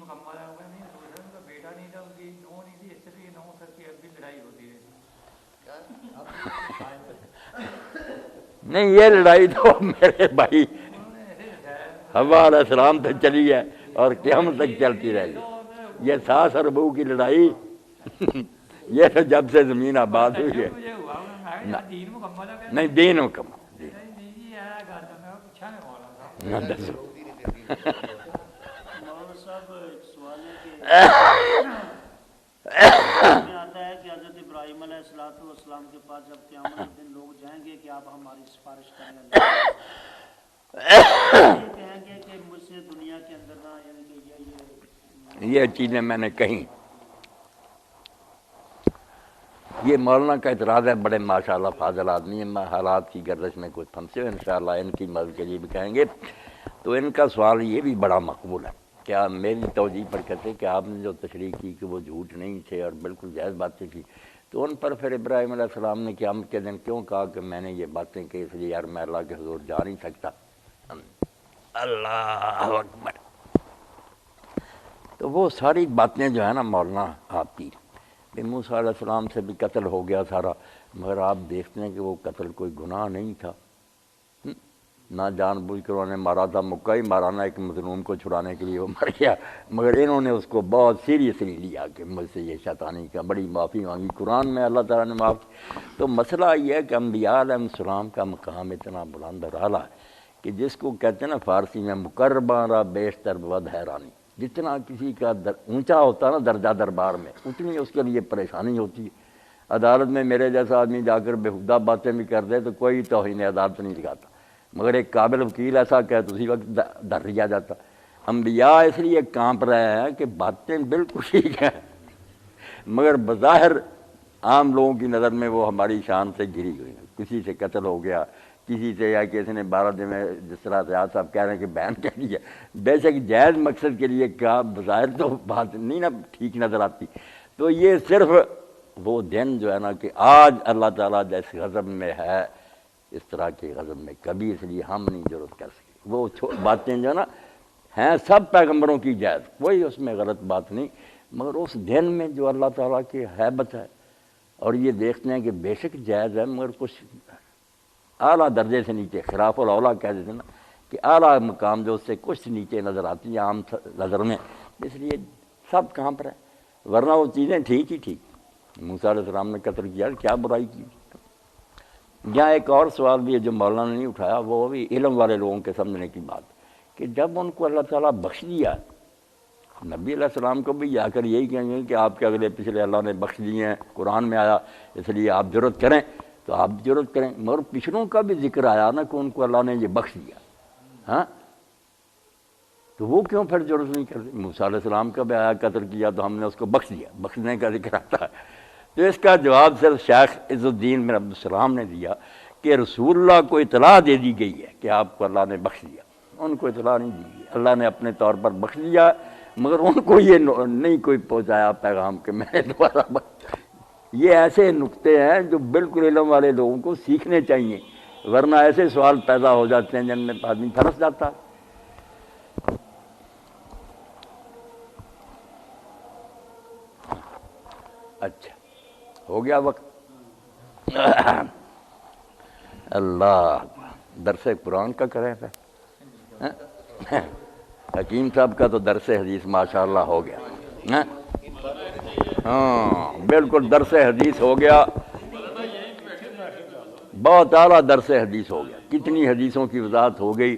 مکمل ہے نہیں دوسرا ان کا بیٹا نہیں تھا ان کی نو نہیں تھی اس لیے 9 سال کی اب بھی لڑائی ہوتی رہی نہیں یہ لڑائی تو میرے بھائی حوا علیہ السلام تک چلی ہے اور قیامت تک چلتی رہے گی. یہ ساس اور بہو کی لڑائی یہ تو جب سے زمین آباد ہوئی ہے. نہیں دین مکمل نہ دسو مولانا صاحب ایک سوال ہے کہ میں آتا ہے کہ حضرت ابراہیم علیہ السلام کے پاس جب قیامت کے دن لوگ جائیں گے کہ آپ ہماری سفارش کریں اللہ کہیں گے کہ مجھ سے دنیا کے اندر نہ یعنی کہ یہ چیزیں میں نے کہیں. یہ مولانا کا اعتراض ہے, بڑے ماشاءاللہ فاضل آدمی ہیں, حالات کی گردش میں کچھ پھنسے ہو, انشاءاللہ ان کی مدد کے لیے بھی کہیں گے. تو ان کا سوال یہ بھی بڑا مقبول ہے. کیا میری توجیہ پر کہتے کہ آپ نے جو تشریح کی کہ وہ جھوٹ نہیں تھے اور بالکل جائز باتیں کی, تو ان پر پھر ابراہیم علیہ السلام نے قیامت کے دن کیوں کہا کہ میں نے یہ باتیں کی اس لیے یار میں اللہ کے حضور جا نہیں سکتا. اللہ اکبر. تو وہ ساری باتیں جو ہے نا مولانا آپ کی, موسیٰ علیہ السلام سے بھی قتل ہو گیا سارا, مگر آپ دیکھتے ہیں کہ وہ قتل کوئی گناہ نہیں تھا, نہ جان بوجھ کر انہوں نے مارا تھا, مکہ ہی مارانا ایک مظلوم کو چھڑانے کے لیے وہ مر گیا, مگر انہوں نے اس کو بہت سیریسلی لیا کہ مجھ سے یہ شیطانی کا, بڑی معافی مانگی, قرآن میں اللہ تعالیٰ نے معاف کی. تو مسئلہ یہ ہے کہ انبیاء علیہ السلام کا مقام اتنا بلند اور اعلیٰ ہے کہ جس کو کہتے ہیں نا فارسی میں مقرباں را بیشتر ود حیرانی, جتنا کسی کا اونچا ہوتا ہے نا درجہ دربار میں, اتنی اس کے لیے پریشانی ہوتی ہے. عدالت میں میرے جیسا آدمی جا کر بےہودہ باتیں بھی کر دے تو کوئی توہین عدالت نہیں دکھاتا, مگر ایک قابل وکیل ایسا کہ تو اسی وقت ڈر لیا جاتا. انبیاء اس لیے کانپ رہے ہیں کہ باتیں بالکل ٹھیک ہیں, مگر بظاہر عام لوگوں کی نظر میں وہ ہماری شان سے گری ہوئی ہیں. کسی سے قتل ہو گیا, کسی سے یا کسی نے 12 دن میں جس طرح ریاض صاحب کہہ رہے ہیں کہ بیان کہہ دیا, بے شک جائز مقصد کے لیے کہا, بظاہر تو بات نہیں نا ٹھیک نظر آتی. تو یہ صرف وہ دن جو ہے نا کہ آج اللہ تعالیٰ جیسے غضب میں ہے اس طرح کے غضب میں کبھی, اس لیے ہم نہیں ضرورت کر سکے. وہ باتیں جو ہے نا ہیں سب پیغمبروں کی جائز, کوئی اس میں غلط بات نہیں, مگر اس دن میں جو اللہ تعالیٰ کی ہیبت ہے, اور یہ دیکھتے ہیں کہ بے شک جائز ہے مگر کچھ اعلیٰ درجے سے نیچے, خلاف الاولیٰ کہہ دیتے ہیں نا کہ اعلیٰ مقام جو اس سے کچھ نیچے نظر آتی ہے عام نظر میں, اس لیے سب کہاں پر ہے, ورنہ وہ چیزیں ٹھیک ہی ٹھیک. موسیٰ علیہ السلام نے قتل کیا, کیا برائی کی. یہاں ایک اور سوال بھی ہے جو مولانا نے نہیں اٹھایا, وہ بھی علم والے لوگوں کے سمجھنے کی بات, کہ جب ان کو اللہ تعالیٰ بخش دیا, نبی علیہ السلام کو بھی جا کر یہی کہیں گے کہ آپ کے اگلے پچھلے اللہ نے بخش دیے ہیں, قرآن میں آیا اس لیے آپ جرت کریں, تو آپ جرت کریں. مگر پچھلوں کا بھی ذکر آیا نا کہ ان کو اللہ نے یہ بخش دیا, ہاں, تو وہ کیوں پھر جرت نہیں کرتے. موسیٰ علیہ السلام کا بھی آیا قتل کیا تو ہم نے اس کو بخش دیا, بخشنے کا ذکر آتا ہے. تو اس کا جواب صرف شیخ عز الدین بن عبد السلام نے دیا کہ رسول اللہ کو اطلاع دے دی گئی ہے کہ آپ کو اللہ نے بخش دیا, ان کو اطلاع نہیں دی گئی. اللہ نے اپنے طور پر بخش دیا, مگر ان کو یہ نہیں کوئی پہنچایا پیغام کہ میں نے دوبارہ بخش. یہ ایسے نقطے ہیں جو بالکل علم والے لوگوں کو سیکھنے چاہیے, ورنہ ایسے سوال پیدا ہو جاتے ہیں جن میں آدمی پھنس جاتا. اچھا ہو گیا وقت. اللہ درس قرآن کا کریں پہ, حکیم صاحب کا تو درس حدیث ماشاءاللہ ہو گیا. ہاں بالکل درس حدیث ہو گیا, بہت اعلیٰ درس حدیث ہو گیا. کتنی حدیثوں کی وضاحت ہو گئی.